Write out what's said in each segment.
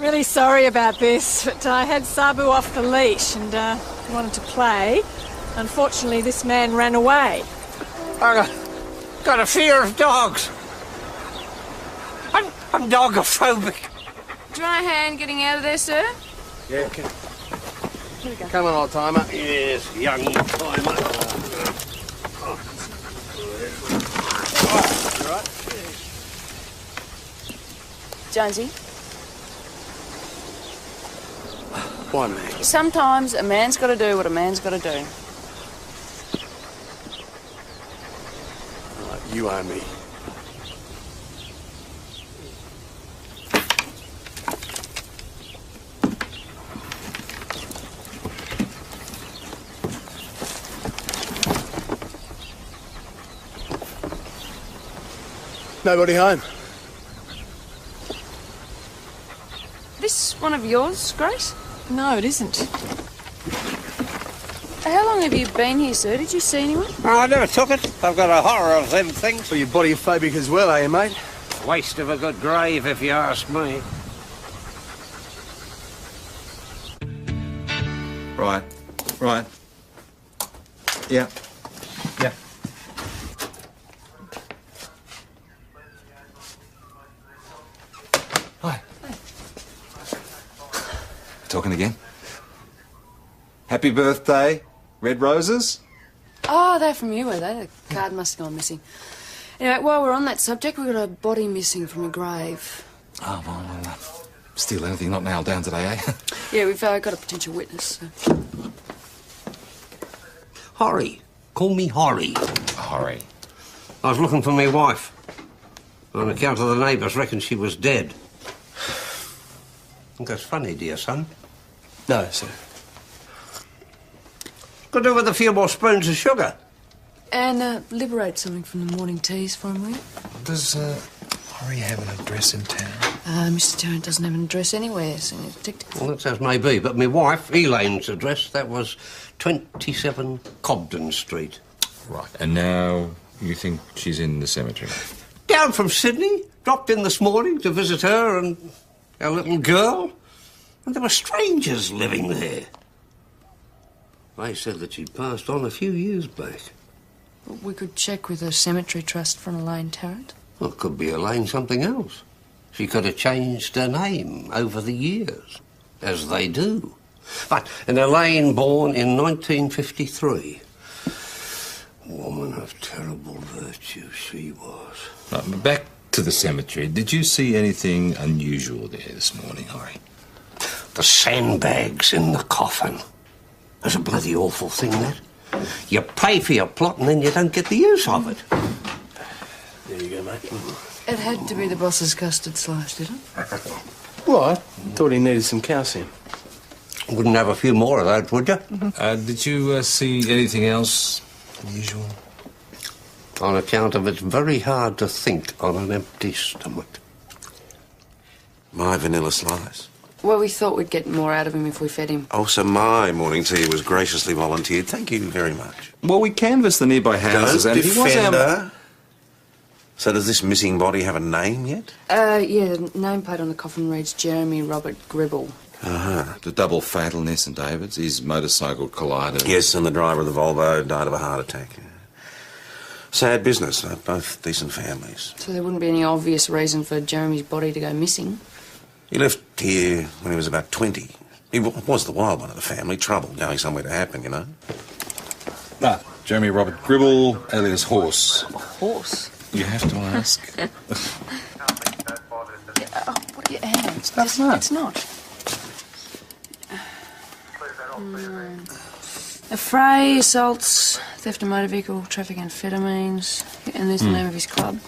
Really sorry about this, but I had Sabu off the leash and wanted to play. Unfortunately, this man ran away. I got a fear of dogs. I'm dogophobic. Do you want a hand getting out of there, sir? Yeah, okay. Here we go. Come on, old timer. Yes, young timer. Right. Jonesy, Why, Meg? sometimes a man's got to do what a man's got to do. Right, you owe me. Nobody home? This one of yours, Grace? No, it isn't. How long have you been here, sir? Did you see anyone? Oh, I never took it. I've got a horror of them things. Well, you're bodyophobic as well, are you, mate? Waste of a good grave, if you ask me. Right. Yeah. Hi. Talking again? Happy birthday, red roses? Oh, they're from you, were they? The card must have gone missing. Anyway, while we're on that subject, we've got a body missing from a grave. Oh, well, still anything not nailed down today, eh? Yeah, we've got a potential witness. So. Horry. Call me Horry. Horry. I was looking for my wife. On account of the neighbours reckon she was dead. Think that's funny, dear son? No, sir. Could do with a few more spoons of sugar. And liberate something from the morning teas for him, will you? Does Horry have an address in town? Mr. Tarrant doesn't have an address anywhere, Senior Detective. Well, that's as may be, but my wife, Elaine's address, that was 27 Cobden Street. Right. And now you think she's in the cemetery? Down from Sydney. Dropped in this morning to visit her and our little girl. And there were strangers living there. They said that she'd passed on a few years back. We could check with the cemetery trust for an Elaine Tarrant. Well, it could be Elaine something else. She could have changed her name over the years, as they do. But an Elaine born in 1953. A woman of terrible virtue she was. Right, back to the cemetery. Did you see anything unusual there this morning, Horry? The sandbags in the coffin. That's a bloody awful thing, that. You pay for your plot and then you don't get the use of it. There you go, mate. It had to be the boss's custard slice, did it? Well, I thought he needed some calcium. Wouldn't have a few more of those, would you? Did you see anything else unusual? On account of it's very hard to think on an empty stomach. My vanilla slice. Well, we thought we'd get more out of him if we fed him. Oh, so my morning tea was graciously volunteered. Thank you very much. Well, we canvassed the nearby houses Don't and he was defend her. So does this missing body have a name yet? Yeah, the nameplate on the coffin reads Jeremy Robert Gribble. Uh-huh. The double fatal in St David's. His motorcycle collided. Yes, and the driver of the Volvo died of a heart attack. Sad business. They're both decent families. So there wouldn't be any obvious reason for Jeremy's body to go missing. He left here when he was about 20. He was the wild one of the family. Trouble, going somewhere to happen, you know. Jeremy Robert Gribble, alias Horse. Horse? You have to ask. What are your hands? That's not. It's not. Affray, assaults, theft of motor vehicle, traffic amphetamines, and there's the name of his club.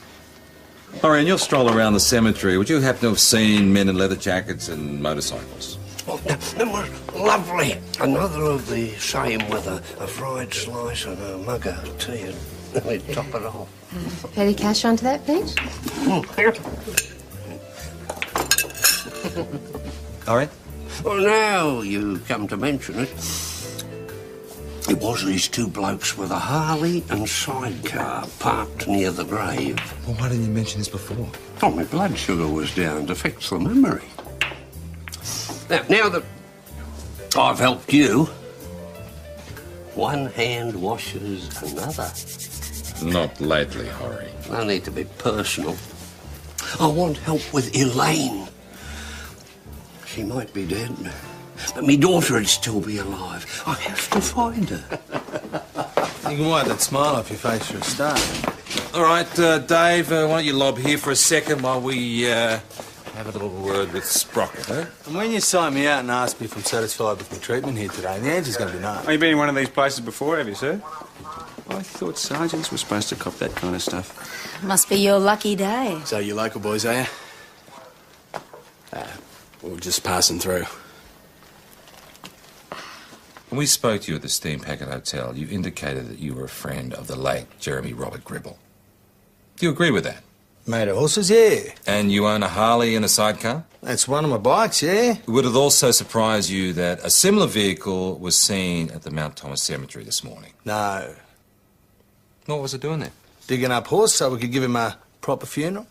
Horry, in your stroll around the cemetery, would you happen to have seen men in leather jackets and motorcycles? Oh, that was lovely. Another of the same with a fried slice and a mug of tea and we'd top it off. Petty cash onto that, please. Horry? Well, now you come to mention it, it was these two blokes with a Harley and sidecar parked near the grave. Well, why didn't you mention this before? Oh, my blood sugar was down to fix the memory. Now that I've helped you, one hand washes another. Not lately, Horry. No need to be personal. I want help with Elaine. She might be dead, but my daughter would still be alive. I have to find her. You can wipe that smile off your face for a start. All right, Dave, why don't you lob here for a second while we have a little word with Sprocket, eh? And when you sign me out and ask me if I'm satisfied with my treatment here today, the answer's going to be no. Have you been in one of these places before, have you, sir? I thought sergeants were supposed to cop that kind of stuff. Must be your lucky day. So you local boys, are you? We're just passing through. When we spoke to you at the Steam Packet Hotel, you indicated that you were a friend of the late Jeremy Robert Gribble. Do you agree with that? Made of horses, yeah. And you own a Harley and a sidecar? That's one of my bikes, yeah. Would it also surprise you that a similar vehicle was seen at the Mount Thomas Cemetery this morning? No. What was it doing there? Digging up horse so we could give him a proper funeral?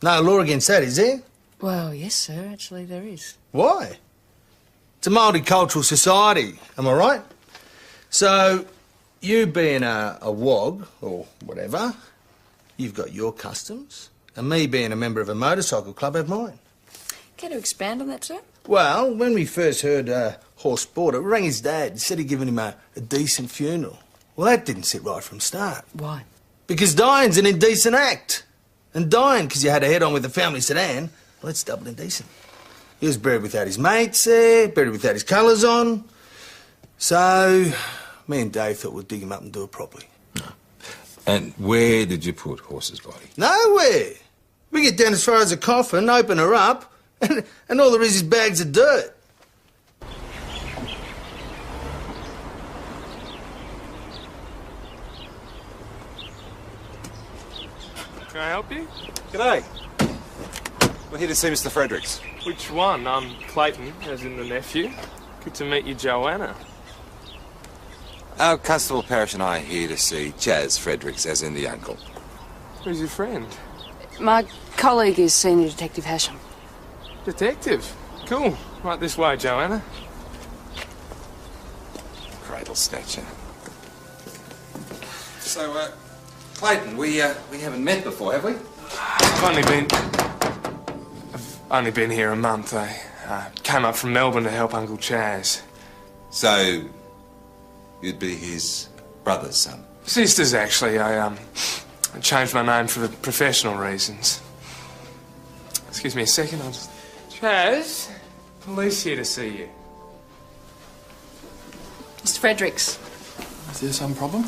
No law against that, is there? Well, yes, sir. Actually, there is. Why? It's a multicultural society, am I right? So, you being a wog, or whatever, you've got your customs, and me being a member of a motorcycle club have mine. Care to expand on that, sir? Well, when we first heard Horse Border, we rang his dad and said he'd given him a decent funeral. Well, that didn't sit right from the start. Why? Because dying's an indecent act. And dying because you had a head-on with the family sedan, well, that's double indecent. He was buried without his mates there, buried without his colours on. So, me and Dave thought we'd dig him up and do it properly. And where did you put Horse's body? Nowhere. We get down as far as a coffin, open her up, and all there is bags of dirt. Can I help you? G'day. We're here to see Mr. Fredericks. Which one? I'm Clayton, as in the nephew. Good to meet you, Joanna. Our Constable Parish and I are here to see Chaz Fredericks, as in the uncle. Who's your friend? My colleague is Senior Detective Hasham. Detective? Cool. Right this way, Joanna. Cradle snatcher. So, Clayton, we haven't met before, have we? I've only been here a month. I came up from Melbourne to help Uncle Chaz. So, you'd be his brother's son? Sisters, actually. I changed my name for professional reasons. Excuse me a second, I'll just... Chaz, police here to see you. Mr. Fredericks. Is there some problem?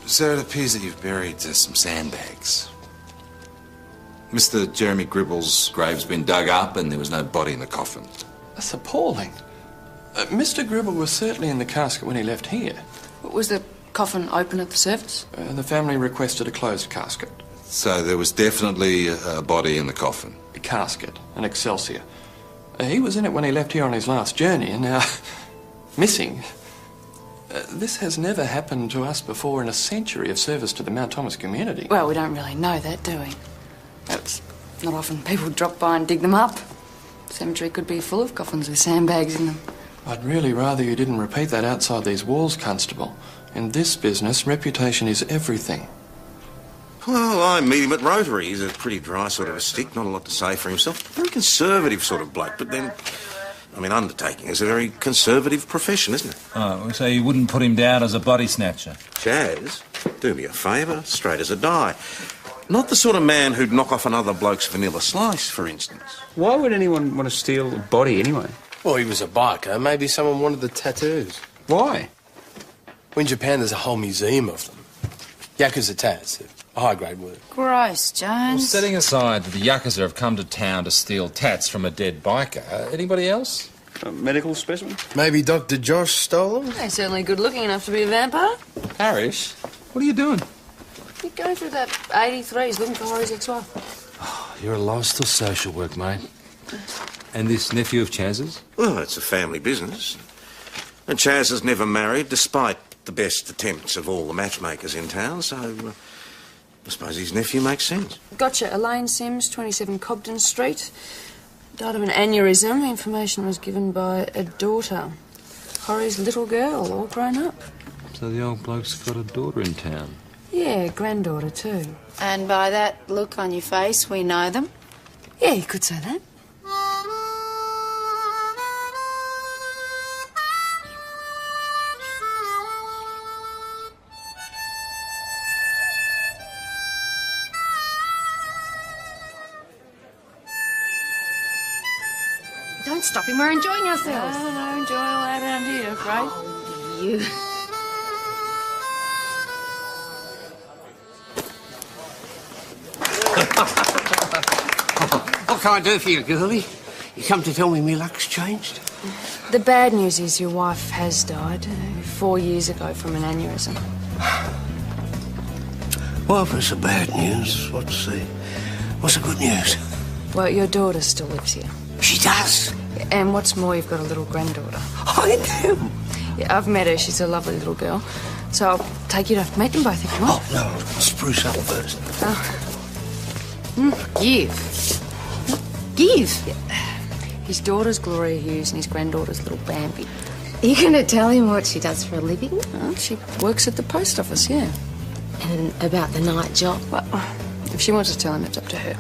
Sir, it appears that you've buried some sandbags. Mr. Jeremy Gribble's grave's been dug up and there was no body in the coffin. That's appalling. Mr. Gribble was certainly in the casket when he left here. Was the coffin open at the service? The family requested a closed casket. So there was definitely a body in the coffin? A casket, an Excelsior. He was in it when he left here on his last journey, and now... missing. This has never happened to us before in a century of service to the Mount Thomas community. Well, we don't really know that, do we? It's not often people drop by and dig them up. The cemetery could be full of coffins with sandbags in them. I'd really rather you didn't repeat that outside these walls, Constable. In this business, reputation is everything. Well, I meet him at Rotary. He's a pretty dry sort of a stick, not a lot to say for himself. Very conservative sort of bloke, but then... I mean, undertaking is a very conservative profession, isn't it? Oh, so you wouldn't put him down as a body snatcher? Chaz, do me a favour, straight as a die. Not the sort of man who'd knock off another bloke's vanilla slice, for instance. Why would anyone want to steal a body anyway? Well, he was a biker. Maybe someone wanted the tattoos. Why? In Japan, there's a whole museum of them. Yakuza tats, a high-grade word. Gross, Jones. Well, setting aside that the Yakuza have come to town to steal tats from a dead biker, anybody else? A medical specimen? Maybe Dr. Josh stole them? They're certainly good looking enough to be a vampire. Parish, what are you doing? You're going through that 83s looking for Horry's ex-wife. Oh, you're a lost to social work, mate. And this nephew of Chaz's? Well, it's a family business. And Chaz has never married, despite the best attempts of all the matchmakers in town, so I suppose his nephew makes sense. Gotcha. Elaine Sims, 27 Cobden Street. Died of an aneurysm. The information was given by a daughter. Horry's little girl, all grown up. So the old bloke's got a daughter in town. Yeah, granddaughter too. And by that look on your face, we know them? Yeah, you could say that. Don't stop him, we're enjoying ourselves. No, enjoy all that around here, right? Oh, you. What can I do for you, girlie? You come to tell me my luck's changed? The bad news is your wife has died 4 years ago from an aneurysm. Well, if it's the bad news, what's the good news? Well, your daughter still lives here. She does? And what's more, you've got a little granddaughter. I do? Yeah, I've met her. She's a lovely little girl. So I'll take you to meet them both if you want. Oh, no, I'll spruce up first. Give. Give. Yeah. His daughter's Gloria Hughes and his granddaughter's little Bambi. Are you going to tell him what she does for a living? Oh, she works at the post office, yeah. And about the night job? Well, if she wants to tell him, it's up to her.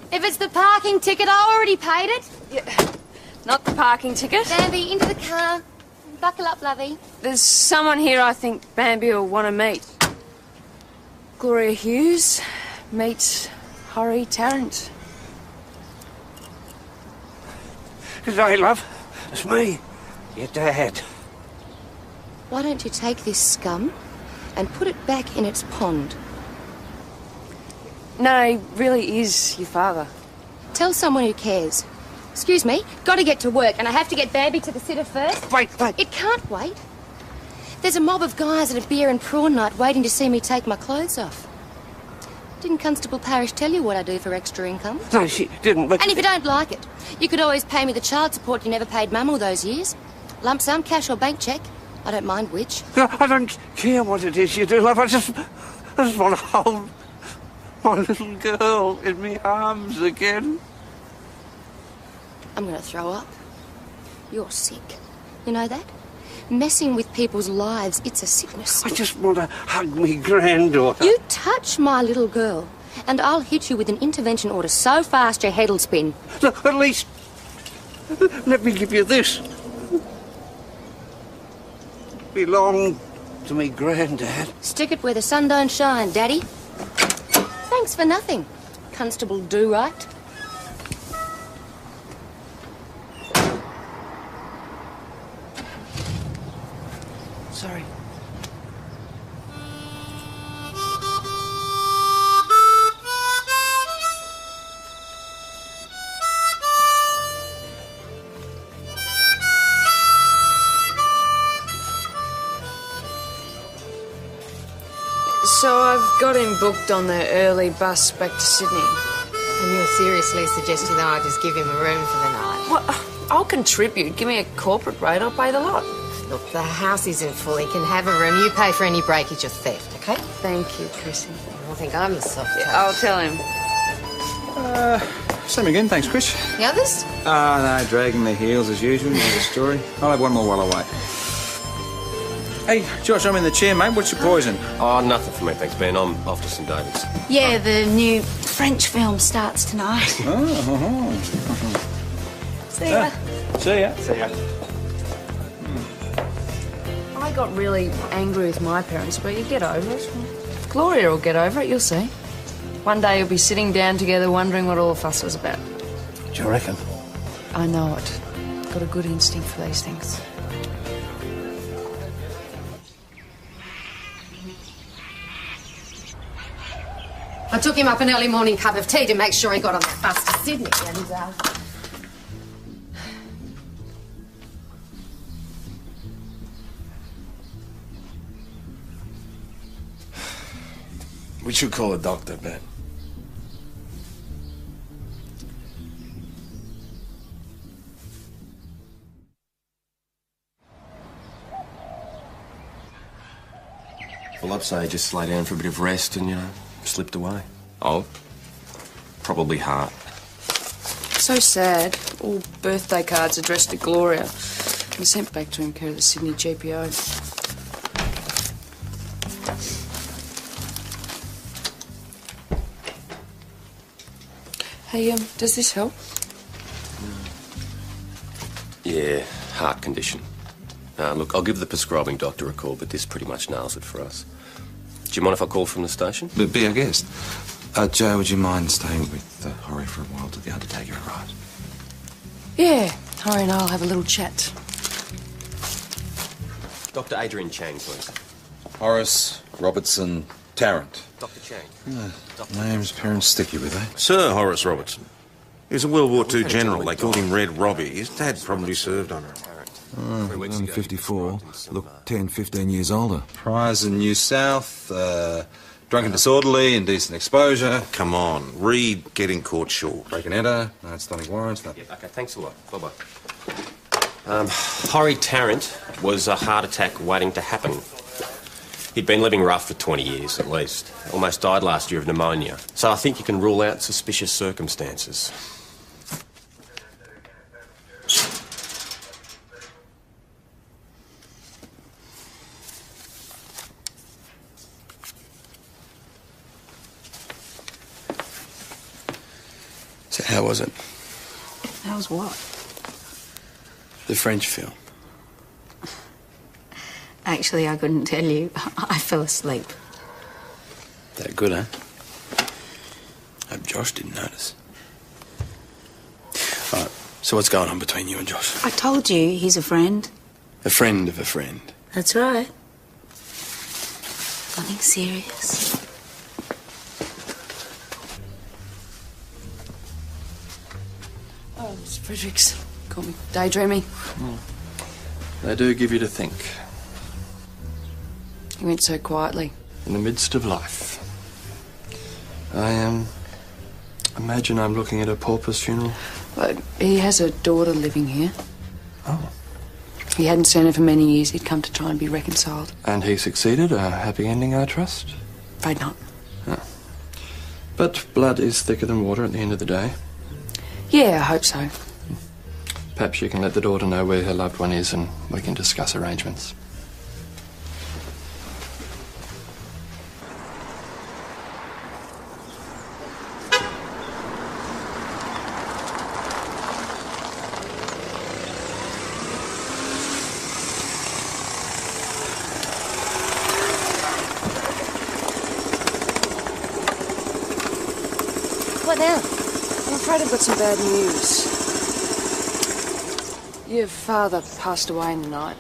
If it's the parking ticket, I already paid it. Yeah. Not the parking ticket. Bambi, into the car. Buckle up, lovey. There's someone here I think Bambi will want to meet. Gloria Hughes meets Horry Tarrant. Good day, love. It's me, your dad. Why don't you take this scum and put it back in its pond? No, he really is your father. Tell someone who cares. Excuse me, gotta get to work, and I have to get Bambi to the sitter first. Wait. It can't wait. There's a mob of guys at a beer and prawn night waiting to see me take my clothes off. Didn't Constable Parish tell you what I do for extra income? No, she didn't, but... And if you don't like it, you could always pay me the child support you never paid Mum all those years. Lump sum, cash or bank cheque. I don't mind which. No, I don't care what it is you do, love. I just want to hold my little girl in my arms again. I'm going to throw up. You're sick. You know that? Messing with people's lives, it's a sickness. I just want to hug me granddaughter. You touch my little girl, and I'll hit you with an intervention order so fast your head'll spin. Look, at least, let me give you this. Belong to me granddad. Stick it where the sun don't shine, Daddy. Thanks for nothing, Constable Do-Right. Sorry. So I've got him booked on the early bus back to Sydney. And you're seriously suggesting that I just give him a room for the night? Well, I'll contribute. Give me a corporate rate, I'll pay the lot. Look, the house isn't full. He can have a room. You pay for any breakage or theft, OK? Thank you, Chrissy. I think I'm the soft touch. I'll tell him. Same again, thanks, Chris. The others? No, dragging their heels as usual. There's a story. I'll have one more while I wait. Hey, Josh, I'm in the chair, mate. What's your poison? Oh, nothing for me, thanks, Ben. I'm off to St David's. Yeah, the new French film starts tonight. See ya. See ya. See ya. I got really angry with my parents, but you get over it. Gloria will get over it, you'll see. One day you'll be sitting down together wondering what all the fuss was about. Do you reckon? I know it. Got a good instinct for these things. I took him up an early morning cup of tea to make sure he got on that bus to Sydney, and We should call a doctor, Ben. Well, I'd say just lay down for a bit of rest and, slipped away. Oh? Probably heart. So sad. All birthday cards addressed to Gloria. And sent back to him care of the Sydney GPO. Hey, does this help? Yeah, heart condition. Look, I'll give the prescribing doctor a call, but this pretty much nails it for us. Do you mind if I call from the station? But be our guest. Joe, would you mind staying with Horry for a while till the undertaker arrives? Yeah, Horry and I'll have a little chat. Dr. Adrian Chang, please. Horace Robertson Tarrant. Dr. Chang. Names parents sticky with, eh? Sir Horace Robertson. He was a World War II general. They called him Red Robbie. His dad probably served under him. Only 54. Look, 10, 15 years older. Prize in New South, drunk and disorderly, indecent exposure. Come on, read Getting Caught Short. Break and enter, no outstanding warrants, nothing. Yeah, OK, thanks a lot. Bye-bye. Horry Tarrant was a heart attack waiting to happen. He'd been living rough for 20 years, at least. Almost died last year of pneumonia. So I think you can rule out suspicious circumstances. So how was it? How's what? The French film. Actually, I couldn't tell you. I fell asleep. That good, eh? Hope Josh didn't notice. All right, so what's going on between you and Josh? I told you he's a friend. A friend of a friend. That's right. Nothing serious. Oh, Mr. Fredericks. Call me daydreaming. They do give you to think. He went so quietly. In the midst of life. I imagine I'm looking at a pauper's funeral. But he has a daughter living here. Oh. He hadn't seen her for many years. He'd come to try and be reconciled. And he succeeded? A happy ending, I trust? Afraid not. Oh. But blood is thicker than water at the end of the day. Yeah, I hope so. Perhaps you can let the daughter know where her loved one is and we can discuss arrangements. What now? I'm afraid I've got some bad news. Your father passed away in the night.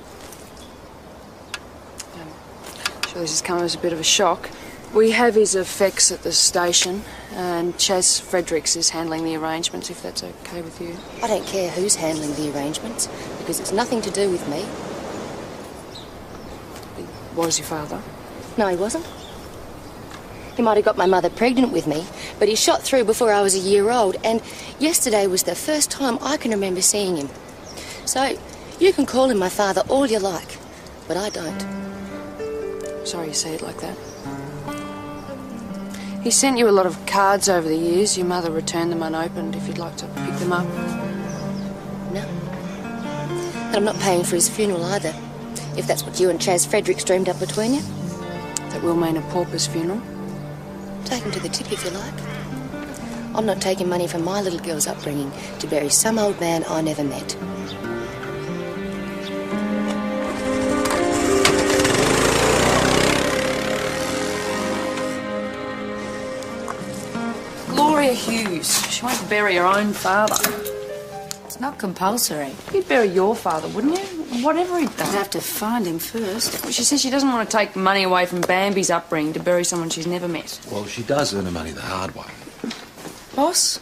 Sure, this has come as a bit of a shock. We have his effects at the station, and Chaz Fredericks is handling the arrangements, if that's okay with you. I don't care who's handling the arrangements, because it's nothing to do with me. Was your father? No, he wasn't. He might have got my mother pregnant with me, but he shot through before I was a year old, and yesterday was the first time I can remember seeing him. So, you can call him my father all you like, but I don't. Sorry you say it like that. He sent you a lot of cards over the years. Your mother returned them unopened if you'd like to pick them up. No. And I'm not paying for his funeral either, if that's what you and Chaz Fredericks dreamed up between you. That will mean a pauper's funeral. Take him to the tip if you like. I'm not taking money from my little girl's upbringing to bury some old man I never met. Gloria Hughes. She won't bury her own father. It's not compulsory. You'd bury your father, wouldn't you? Whatever he'd done. I'd have to find him first. Well, she says she doesn't want to take money away from Bambi's upbringing to bury someone she's never met. Well, she does earn her money the hard way. Boss?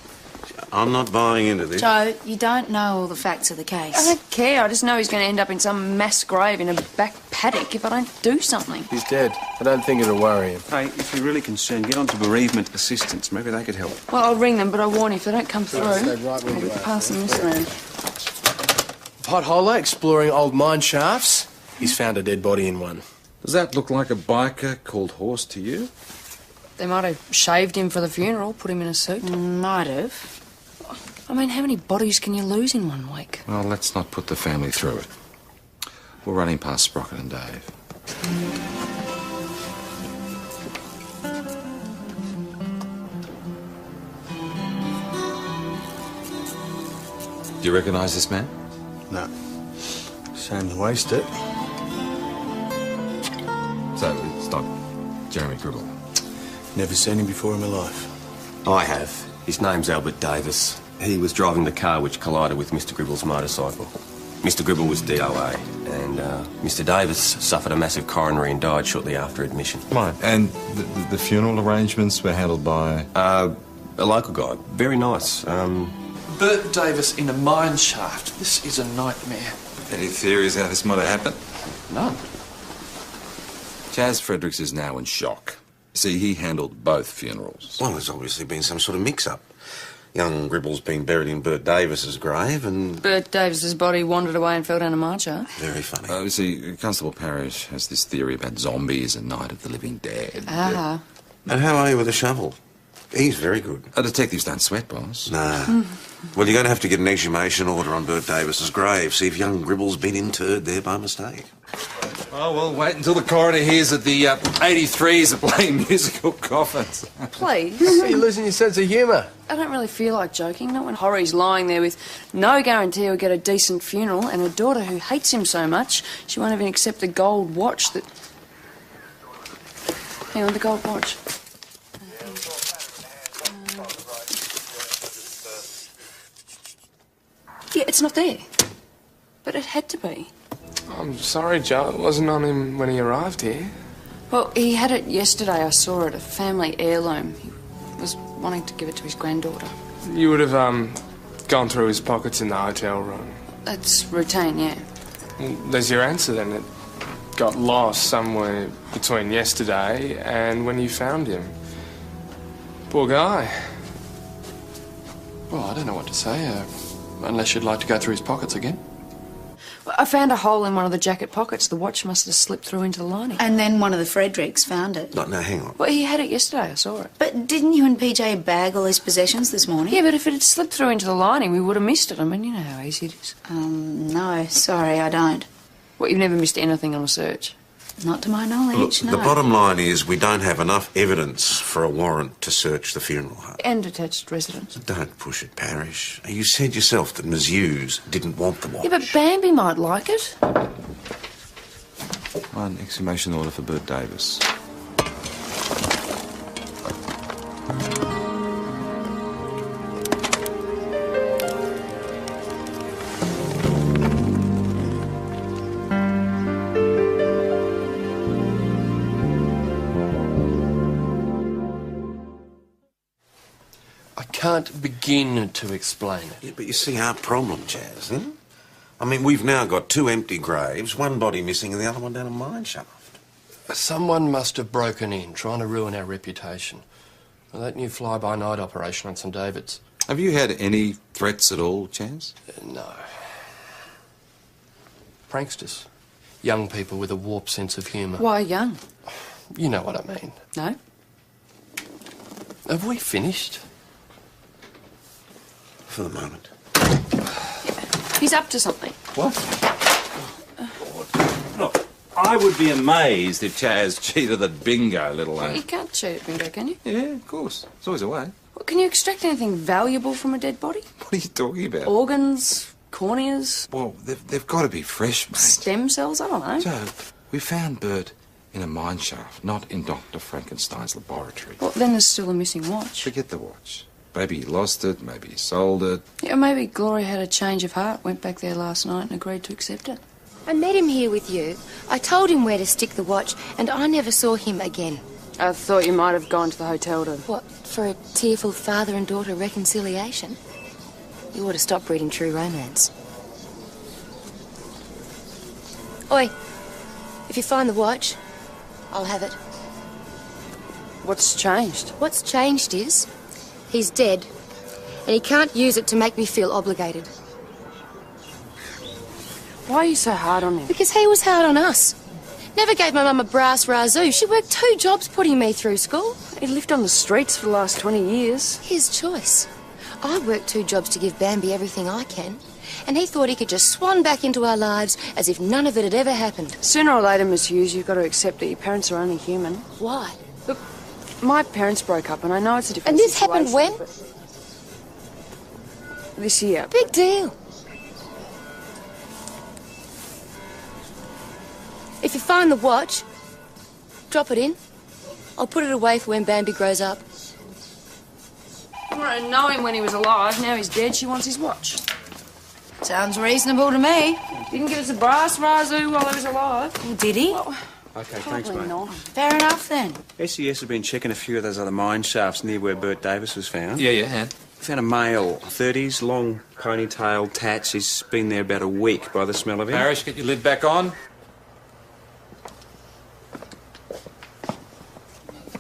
I'm not buying into this. Joe, you don't know all the facts of the case. I don't care. I just know he's going to end up in some mass grave in a back paddock if I don't do something. He's dead. I don't think it'll worry him. Hey, if you're really concerned, get on to bereavement assistance. Maybe they could help. Well, I'll ring them, but I warn you, if they don't come through, I'll be passing this around. Potholer exploring old mine shafts. He's found a dead body in one. Does that look like a biker called Horse to you? They might have shaved him for the funeral, put him in a suit. Might have. I mean, how many bodies can you lose in 1 week? Well, let's not put the family through it. We're running past Sprocket and Dave. Do you recognise this man? No. Shame to waste it. So, it's not Jeremy Gribble? Never seen him before in my life. I have. His name's Albert Davis. He was driving the car which collided with Mr. Gribble's motorcycle. Mr. Gribble was DOA, and Mr. Davis suffered a massive coronary and died shortly after admission. Right. And the funeral arrangements were handled by? A local guy. Very nice. Bert Davis in a mine shaft. This is a nightmare. Any theories how this might have happened? None. Chaz Fredericks is now in shock. See, he handled both funerals. Well, there's obviously been some sort of mix-up. Young Gribble's been buried in Bert Davis's grave and... Bert Davis's body wandered away and fell down a mine shaft. Very funny. See, Constable Parrish has this theory about zombies and Night of the Living Dead. Ah. And how are you with a shovel? He's very good. Detectives don't sweat, boss. Nah. Well, you're going to have to get an exhumation order on Bert Davis's grave, see if young Gribble's been interred there by mistake. Oh, well, wait until the coroner hears that the 83s are playing musical coffins. Please. You're losing your sense of humour. I don't really feel like joking, not when Horry's lying there with no guarantee he'll get a decent funeral and a daughter who hates him so much she won't even accept the gold watch that... Hang on, the gold watch. Yeah, it's not there. But it had to be. I'm sorry, Joe. It wasn't on him when he arrived here. Well, he had it yesterday. I saw it, a family heirloom. He was wanting to give it to his granddaughter. You would have, gone through his pockets in the hotel room. That's routine, yeah. Well, there's your answer, then. It got lost somewhere between yesterday and when you found him. Poor guy. Well, I don't know what to say, unless you'd like to go through his pockets again. Well, I found a hole in one of the jacket pockets. The watch must have slipped through into the lining. And then one of the Fredericks found it. No, hang on. Well, he had it yesterday. I saw it. But didn't you and PJ bag all his possessions this morning? Yeah, but if it had slipped through into the lining, we would have missed it. I mean, you know how easy it is. No, sorry, I don't. What, you've never missed anything on a search? Not to my knowledge, Look, no. the bottom line is we don't have enough evidence for a warrant to search the funeral home. And detached residence. Don't push it, Parrish. You said yourself that Ms. Hughes didn't want the watch. Yeah, but Bambi might like it. One exhumation order for Bert Davis. Can't begin to explain it. Yeah, but you see our problem, Chaz, huh? I mean, we've now got 2 empty graves, one body missing and the other one down a mine shaft. Someone must have broken in, trying to ruin our reputation. Well, that new fly-by-night operation on St David's. Have you had any threats at all, Chaz? No. Pranksters. Young people with a warped sense of humour. Why young? You know what I mean. No. Have we finished? For the moment. He's up to something. What? Look, I would be amazed if Chaz cheated at bingo, let alone... You can't cheat at bingo, can you? Yeah, of course. It's always a way. Well, can you extract anything valuable from a dead body? What are you talking about? Organs, corneas, Well, they've got to be fresh, mate. stem cells, I don't know. Joe, we found Bert in a mine shaft, not in Dr. Frankenstein's laboratory. Well, then there's still a missing watch. Forget the watch. Maybe he lost it, maybe he sold it. Yeah, maybe Gloria had a change of heart, went back there last night and agreed to accept it. I met him here with you. I told him where to stick the watch, and I never saw him again. I thought you might have gone to the hotel to... What, for a tearful father and daughter reconciliation? You ought to stop reading true romance. Oi, if you find the watch, I'll have it. What's changed? What's changed is he's dead, and he can't use it to make me feel obligated. Why are you so hard on him? Because he was hard on us. Never gave my mum a brass razoo. She worked 2 jobs putting me through school. He lived on the streets for the last 20 years. His choice. I worked 2 jobs to give Bambi everything I can, and he thought he could just swan back into our lives as if none of it had ever happened. Sooner or later, Miss Hughes, you've got to accept that your parents are only human. Why? Look, my parents broke up, and I know it's a different And this situation, happened when? but this year. Big deal. If you find the watch, drop it in. I'll put it away for when Bambi grows up. I wanted to know him when he was alive. Now he's dead, she wants his watch. Sounds reasonable to me. Didn't give us a brass razoo while he was alive. Well, did he? Well, Okay, thanks, probably mate. not. Fair enough, then. SES have been checking a few of those other mine shafts near where Bert Davis was found. Yeah, and? Found a male, 30s, long ponytail, tats. He's been there about a week by the smell of him. Parish, get your lid back on.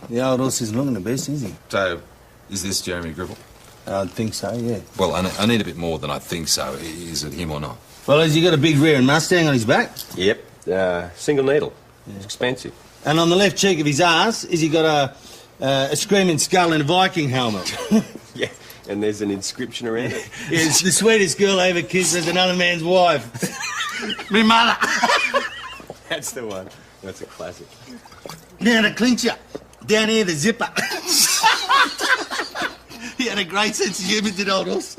The old horse isn't looking the best, is he? So, is this Jeremy Gribble? I'd think so, yeah. Well, I need a bit more than I think so. Is it him or not? Well, has he got a big rear and Mustang on his back? Yep, single needle. It's expensive. And on the left cheek of his ass, has he got a screaming skull and a Viking helmet? Yeah, and there's an inscription around it. Yeah, it's the sweetest girl I ever kissed as another man's wife. Me mother. That's the one. That's a classic. Now the clincher. Down here, the zipper. He had a great sense of humour, did old horse.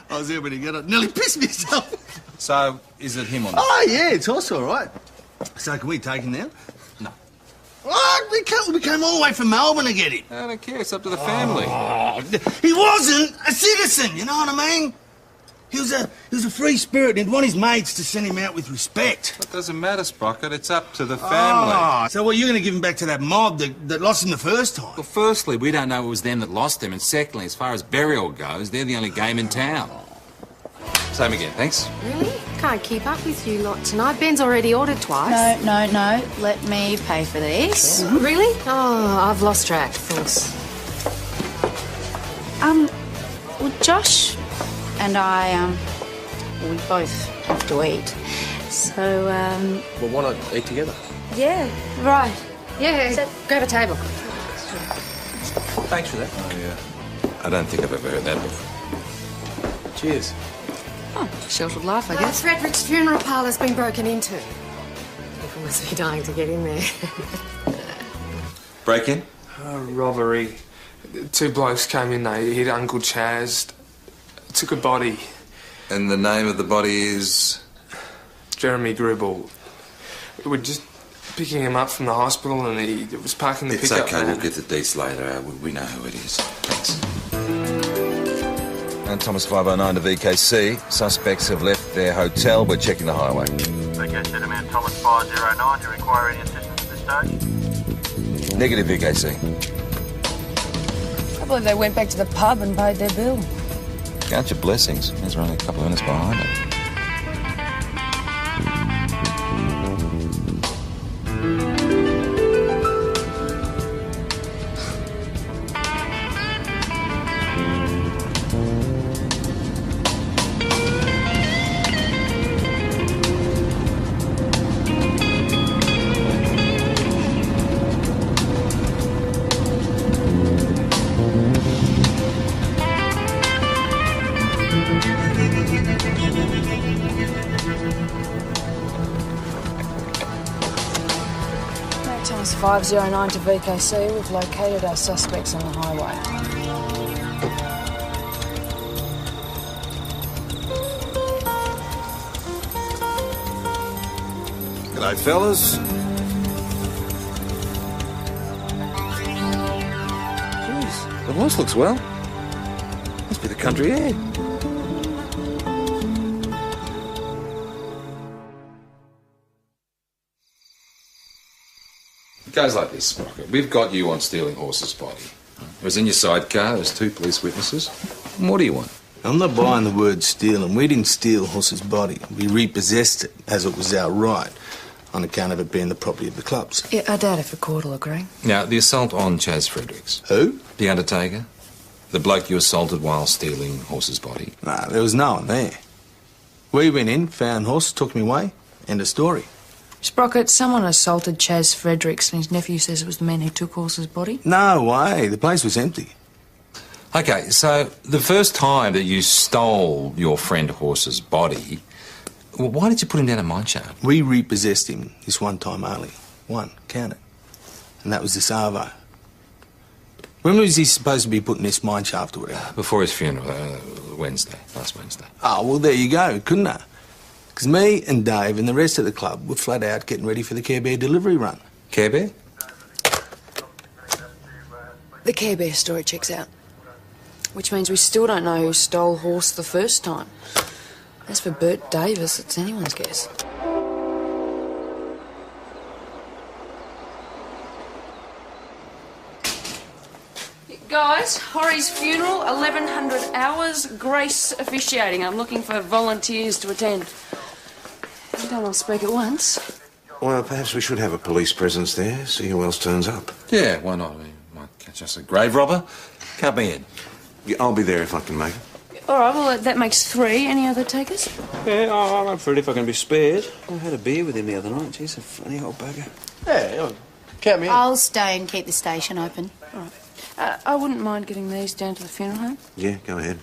I was there when he got it. Nearly pissed myself. So, is it him or not? Oh, yeah, it's horse all right. So can we take him now? No. What? We came all the way from Melbourne to get him. I don't care. It's up to the family. Oh, he wasn't a citizen, you know what I mean? He was a free spirit and he'd want his mates to send him out with respect. It doesn't matter, Sprocket. It's up to the family. Oh, so what, you're going to give him back to that mob that lost him the first time? Well, firstly, we don't know it was them that lost him, and secondly, as far as burial goes, they're the only game in town. Same again, thanks. Really? Can't keep up with you lot tonight. Ben's already ordered twice. No. Let me pay for this. Really? Oh, I've lost track. Thanks. Well, Josh and I, we both have to eat. So, Well, why not eat together? yeah, right. Yeah, grab a table. Thanks for that. Oh, yeah. I don't think I've ever heard that before. Cheers. Oh, sheltered life, I guess. Frederick's funeral parlour's been broken into. People must be dying to get in there. Break in? Robbery. 2 blokes came in, they hit Uncle Chaz, took a body. And the name of the body is? Jeremy Gribble. We're just picking him up from the hospital and he was parking the It's pickup okay, van. we'll get the deets later. We know who it is. Thanks. And Thomas 509 to VKC. Suspects have left their hotel. We're checking the highway. VKC to man Thomas 509. Do you require any assistance at this stage? Negative, VKC. I believe they went back to the pub and paid their bill. Count your blessings. Means we're only a couple of minutes behind it. Thomas 509 to VKC. We've located our suspects on the highway. G'day, fellas. Jeez, the horse looks well. Must be the country air. It goes like this, Sprocket. We've got you on stealing horse's body. It was in your sidecar. There's 2 police witnesses. And what do you want? I'm not buying the word stealing. We didn't steal horse's body. We repossessed it, as it was our right, on account of it being the property of the clubs. Yeah, I doubt if a court will agree. Now, the assault on Chaz Fredericks. Who? The Undertaker. The bloke you assaulted while stealing horse's body. Nah, there was no one there. We went in, found horse, took me away. End of story. Sprocket, someone assaulted Chaz Fredericks and his nephew says it was the man who took Horse's body. No way. The place was empty. Okay, so the first time that you stole your friend Horse's body, well, why did you put him down a mine shaft? We repossessed him this one time only. One. Count it. And that was the Savo. When was he supposed to be put in this mine shaft or whatever? Before his funeral, last Wednesday. Oh, well, there you go, couldn't I? Because me and Dave and the rest of the club were flat out getting ready for the Care Bear delivery run. Care Bear? The Care Bear story checks out. Which means we still don't know who stole Horse the first time. As for Bert Davis, it's anyone's guess. Guys, Horry's funeral, 1100 hours, Grace officiating. I'm looking for volunteers to attend. You don't all speak at once. Well, perhaps we should have a police presence there, see who else turns up. Yeah, why not? We might catch us a grave robber. Count me in. Yeah, I'll be there if I can make it. All right, well, that makes 3. Any other takers? Yeah, I'm up for it if I can be spared. I had a beer with him the other night. He's a funny old bugger. Yeah, count me in. I'll stay and keep the station open. All right. I wouldn't mind getting these down to the funeral home. Yeah, go ahead.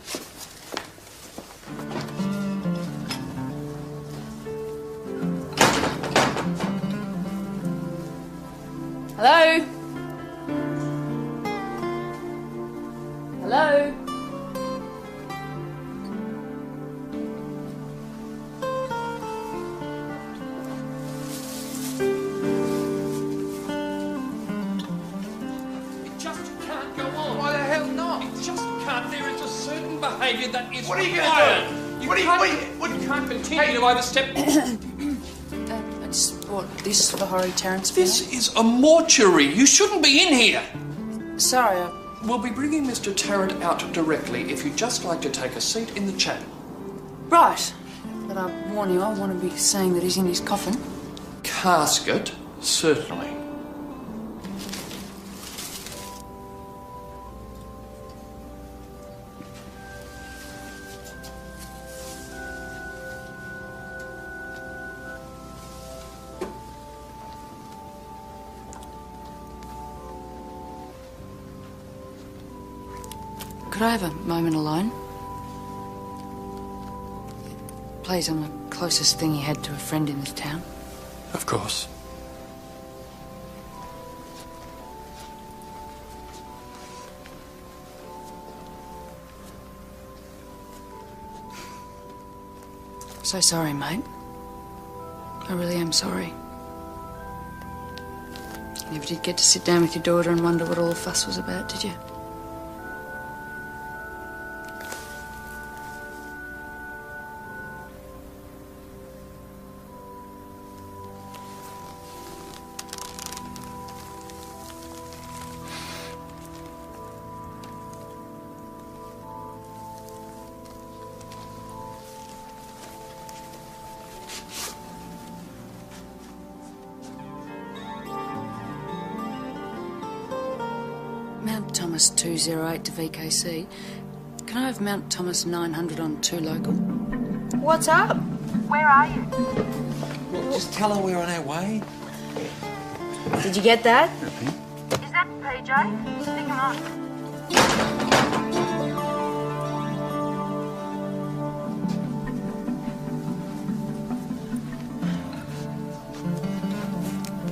Hello? Hello? Behaviour that is what are you required. going to do? You can't continue to overstep. I just bought this for Horry Terrence. This is a mortuary. You shouldn't be in here. Sorry. We'll be bringing Mr. Tarrant out directly if you'd just like to take a seat in the chapel. Right. But I warn you, I want to be saying that he's in his coffin. Casket, certainly. Could I have a moment alone? Please, I'm the closest thing he had to a friend in this town. Of course. So sorry, mate. I really am sorry. You never did get to sit down with your daughter and wonder what all the fuss was about, did you? Mount Thomas 208 to VKC. Can I have Mount Thomas 900 on 2 local? What's up? Where are you? Well, just tell her we're on our way. Did you get that? Is that PJ? Stick him on.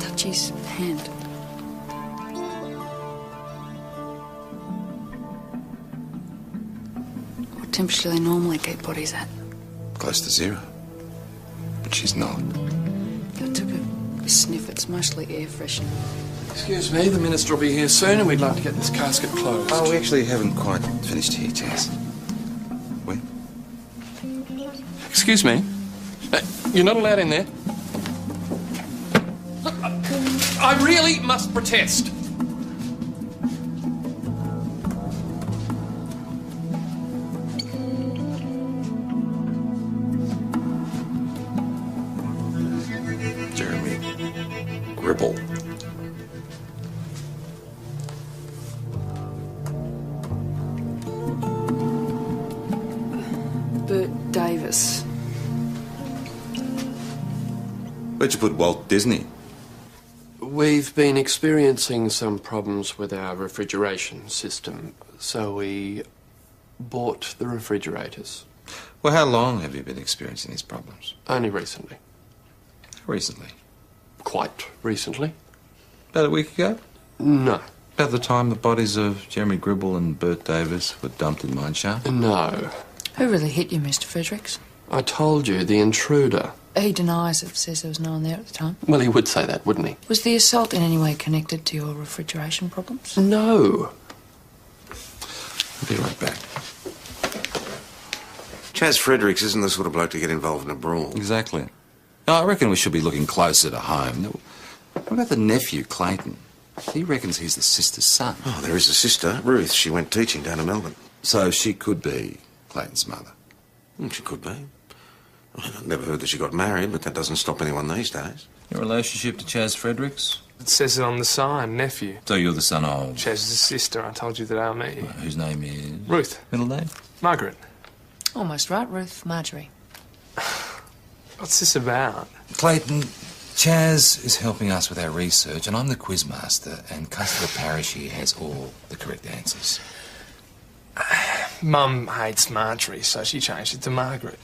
Touch his hand. What temperature do they normally keep bodies at? Close to 0. But she's not. I took a sniff. It's mostly air freshener. Excuse me, the minister will be here soon and we'd like to get this casket closed. Oh, we actually haven't quite finished here, Chaz. We? Excuse me? You're not allowed in there. I really must protest. Jeremy Gribble. Bert Davis. Where'd you put Walt Disney? We've been experiencing some problems with our refrigeration system, so we bought the refrigerators. Well, how long have you been experiencing these problems? Only recently. Recently? Quite recently. About a week ago? No. About the time the bodies of Jeremy Gribble and Bert Davis were dumped in Mineshaft? No. Who really hit you, Mr. Fredericks? I told you, the intruder. He denies it, says there was no one there at the time. Well, he would say that, wouldn't he? Was the assault in any way connected to your refrigeration problems? No. I'll be right back. Chaz Fredericks isn't the sort of bloke to get involved in a brawl. Exactly. I reckon we should be looking closer to home. What about the nephew, Clayton? He reckons he's the sister's son. Oh, there is a sister, Ruth. She went teaching down in Melbourne. So she could be Clayton's mother. She could be. I've never heard that she got married, but that doesn't stop anyone these days. Your relationship to Chaz Fredericks? It says it on the sign, nephew. So you're the son of? Chaz's sister. I told you that I'll meet you. Whose name is? Ruth. Middle name? Margaret. Almost right, Ruth. Marjorie. What's this about? Clayton, Chaz is helping us with our research, and I'm the quizmaster, and Customer Parish here has all the correct answers. Mum hates Marjorie, so she changed it to Margaret.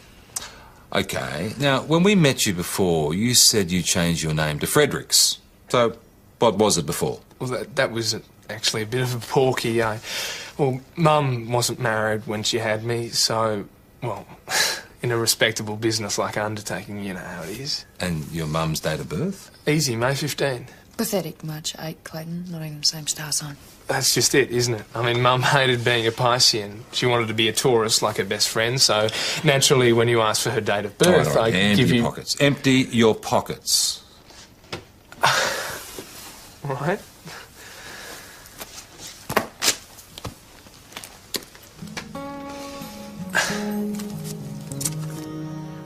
Okay. Now, when we met you before, you said you changed your name to Fredericks. So, what was it before? Well, that was actually a bit of a porky. Well, Mum wasn't married when she had me, so, well, in a respectable business like undertaking, you know how it is. And your mum's date of birth? Easy, May 15. Pathetic, March 8, Clayton. Not even the same star sign. That's just it, isn't it? I mean, Mum hated being a Piscean. She wanted to be a tourist like her best friend, so naturally when you ask for her date of birth, All right, I give you... pockets. Empty your pockets. Right.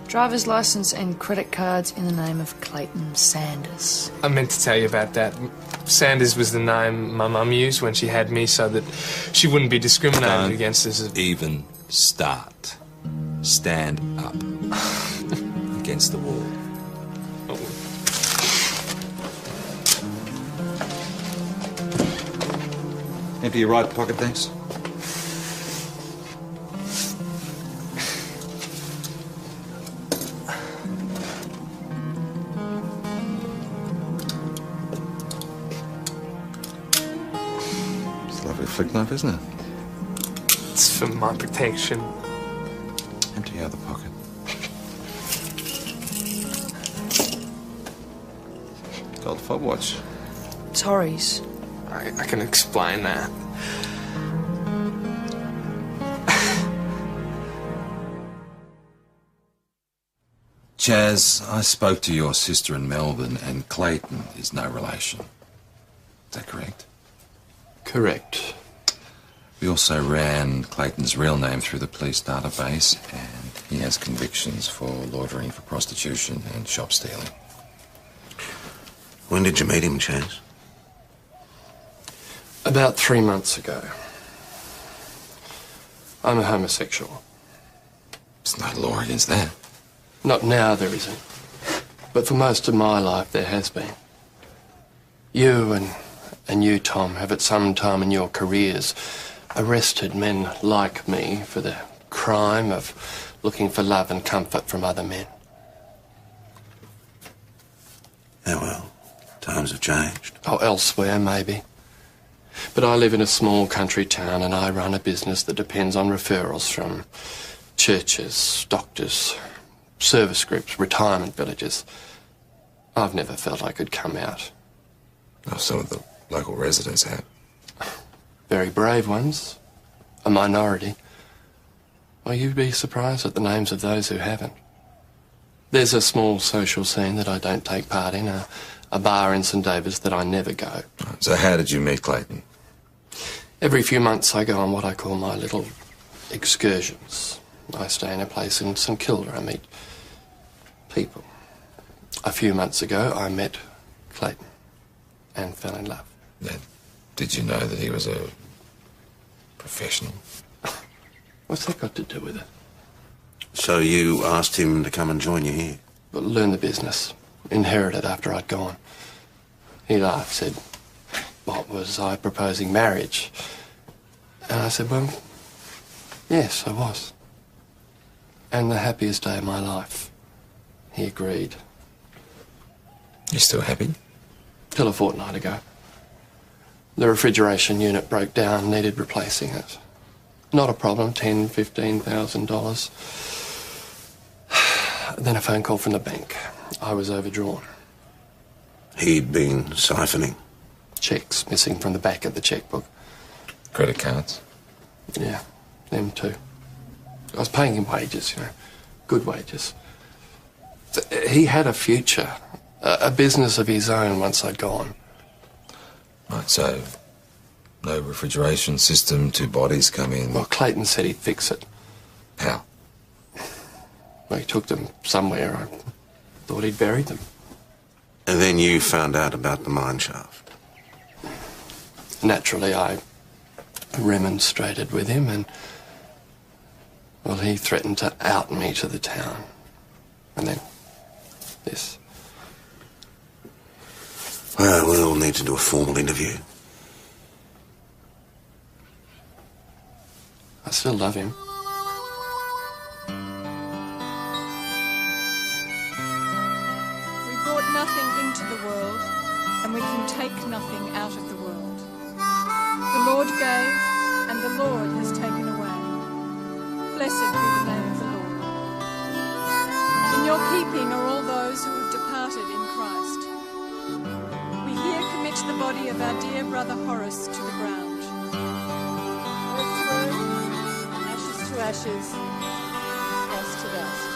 Driver's license and credit cards in the name of Clayton Sanders. I meant to tell you about that. Sanders was the name my mum used when she had me so that she wouldn't be discriminated against as a... Even start. Stand up. Against the wall. Empty your right pocket, thanks. Flick knife, isn't it? It's for my protection. Empty your other pocket. Gold fob watch. Torries. I can explain that. Chaz, I spoke to your sister in Melbourne, and Clayton is no relation. Is that correct? Correct. We also ran Clayton's real name through the police database, and he has convictions for loitering for prostitution and shop stealing. When did you meet him, Chaz? About 3 months ago. I'm a homosexual. There's no law against that. Not now, there isn't. But for most of my life, there has been. You and you, Tom, have at some time in your careers arrested men like me for the crime of looking for love and comfort from other men. Yeah, well, times have changed. Oh, elsewhere, maybe. But I live in a small country town and I run a business that depends on referrals from churches, doctors, service groups, retirement villages. I've never felt I could come out. Oh, some of the local residents have. Very brave ones. A minority. Well, you'd be surprised at the names of those who haven't. There's a small social scene that I don't take part in, a bar in St David's that I never go. So how did you meet Clayton? Every few months I go on what I call my little excursions. I stay in a place in St Kilda. I meet people. A few months ago I met Clayton and fell in love. Did you know that he was a professional? What's that got to do with it? So you asked him to come and join you here? But learn the business. inherited after I'd gone. He laughed, said, "What, was I proposing marriage?" And I said, "Well, yes, I was. And the happiest day of my life." He agreed. You still happy? Till a fortnight ago. The refrigeration unit broke down, needed replacing it. Not a problem, $10,000, $15,000. Then a phone call from the bank. I was overdrawn. He'd been siphoning. Checks missing from the back of the checkbook. Credit cards? Yeah, them too. I was paying him wages, you know, good wages. He had a future, a business of his own once I'd gone. Right, so no refrigeration system, 2 bodies come in. Well, Clayton said he'd fix it. How? Well, he took them somewhere. I thought he'd buried them. And then you found out about the mine shaft. Naturally, I remonstrated with him and, well, he threatened to out me to the town. And then this. Well, we'll need to do a formal interview. I still love him. We brought nothing into the world, and we can take nothing out of the world. The Lord gave, and the Lord has taken away. Blessed be the name of the Lord. In your keeping are all those who have departed in Christ. We here commit the body of our dear brother Horace to the ground. Earth to earth, ashes to ashes, dust to dust.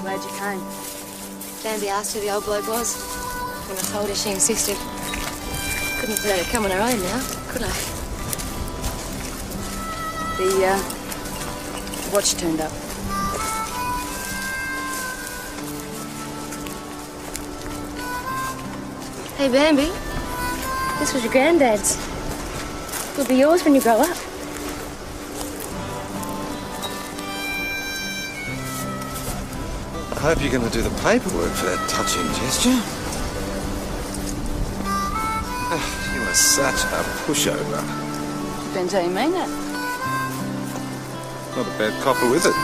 Glad you came. Danby asked who the old bloke was. When I told her, she insisted. Couldn't let her come on her own now, could I? The watch turned up. Hey, Bambi. This was your granddad's. It'll be yours when you grow up. I hope you're going to do the paperwork for that touching gesture. You are such a pushover. Depends how you mean that. Not a bad copper with it.